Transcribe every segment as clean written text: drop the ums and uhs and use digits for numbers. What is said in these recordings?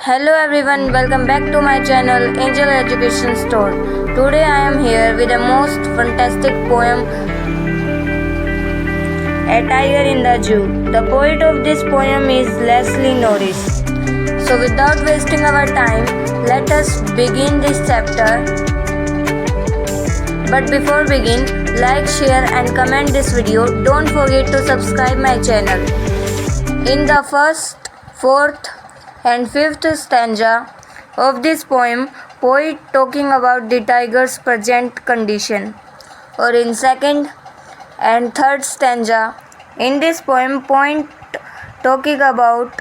Hello everyone, welcome back to my channel Angel Education Store. Today I am here with a most fantastic poem, A Tiger in the Zoo. The poet of this poem is Leslie Norris. So without wasting our time, let us begin this chapter. But before begin, like, share and comment this video. Don't forget to subscribe my channel. In the first, fourth and fifth stanza of this poem, poet talking about the tiger's present condition. Or in second and third stanza in this poem, point talking about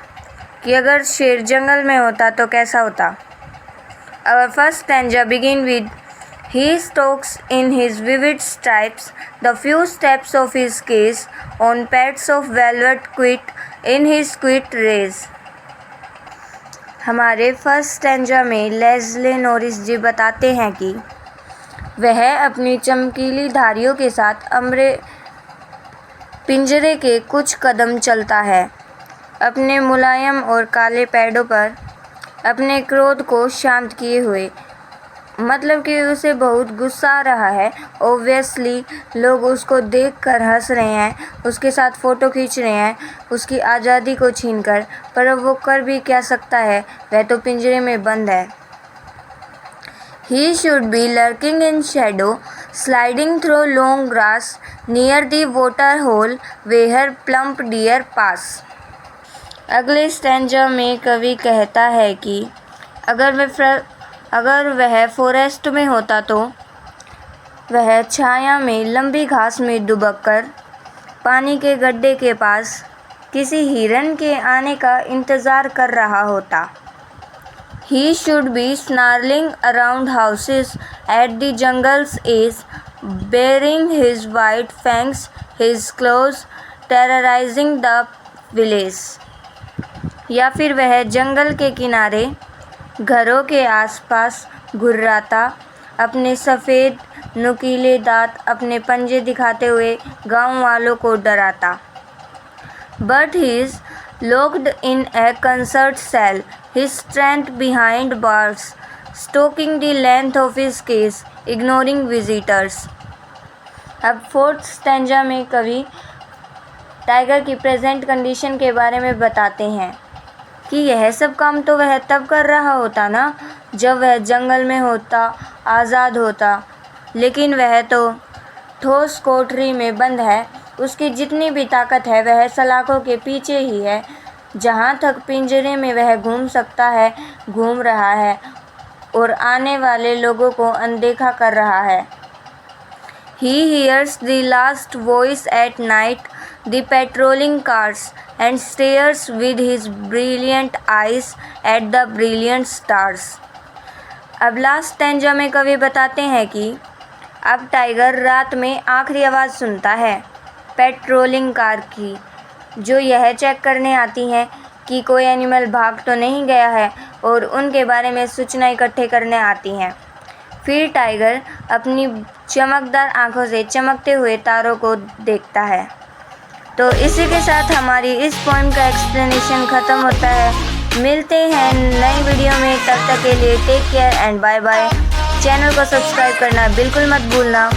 कि अगर शेर जंगल में होता तो कैसा होता. Our first stanza begin with he stalks in his vivid stripes the few steps of his case on pads of velvet quit in his quit race. हमारे first stanza में लेस्ली नॉरिस जी बताते हैं कि वह अपनी चमकीली धारियों के साथ पिंजरे के कुछ कदम चलता है, अपने मुलायम और काले पैडों पर अपने क्रोध को शांत किए हुए. मतलब कि उसे बहुत गुस्सा आ रहा है. ओब्वियसली लोग उसको देखकर हंस रहे हैं, उसके साथ फ़ोटो खींच रहे हैं उसकी आज़ादी को छीनकर, पर अब वो कर भी क्या सकता है, वह तो पिंजरे में बंद है. He should be lurking in shadow, sliding through long grass near the water hole where plump deer pass. अगले स्टैंजा में कवि कहता है कि अगर वह फॉरेस्ट में होता तो वह छाया में लंबी घास में दुबककर पानी के गड्ढे के पास किसी हिरन के आने का इंतज़ार कर रहा होता. He should be snarling around houses at the jungle's edge, baring his white fangs, his claws, terrorizing the village. या फिर वह जंगल के किनारे घरों के आसपास घुर्राता, अपने सफ़ेद नुकीले दांत अपने पंजे दिखाते हुए गांव वालों को डराता. But he is locked in a concert cell, his strength behind bars, stalking the length of his case, ignoring visitors. अब फोर्थ स्टैंजा में कवि टाइगर की प्रेजेंट कंडीशन के बारे में बताते हैं कि यह सब काम तो वह तब कर रहा होता ना जब वह जंगल में होता, आज़ाद होता, लेकिन वह तो ठोस कोठरी में बंद है. उसकी जितनी भी ताकत है वह सलाखों के पीछे ही है. जहाँ तक पिंजरे में वह घूम सकता है घूम रहा है और आने वाले लोगों को अनदेखा कर रहा है. He hears the last voice at night, the patrolling cars, and stares with his brilliant eyes at the brilliant stars. अब लास्ट स्टैंजा में कवि बताते हैं कि अब टाइगर रात में आखिरी आवाज़ सुनता है पेट्रोलिंग कार की, जो यह चेक करने आती हैं कि कोई एनिमल भाग तो नहीं गया है और उनके बारे में सूचना इकट्ठे करने आती हैं. फिर टाइगर अपनी चमकदार आंखों से चमकते हुए तारों को देखता है. तो इसी के साथ हमारी इस पोएम का एक्सप्लेनेशन ख़त्म होता है. मिलते हैं नई वीडियो में, तब तक के लिए take care and bye bye. Channel को सब्सक्राइब करना बिल्कुल मत भूलना.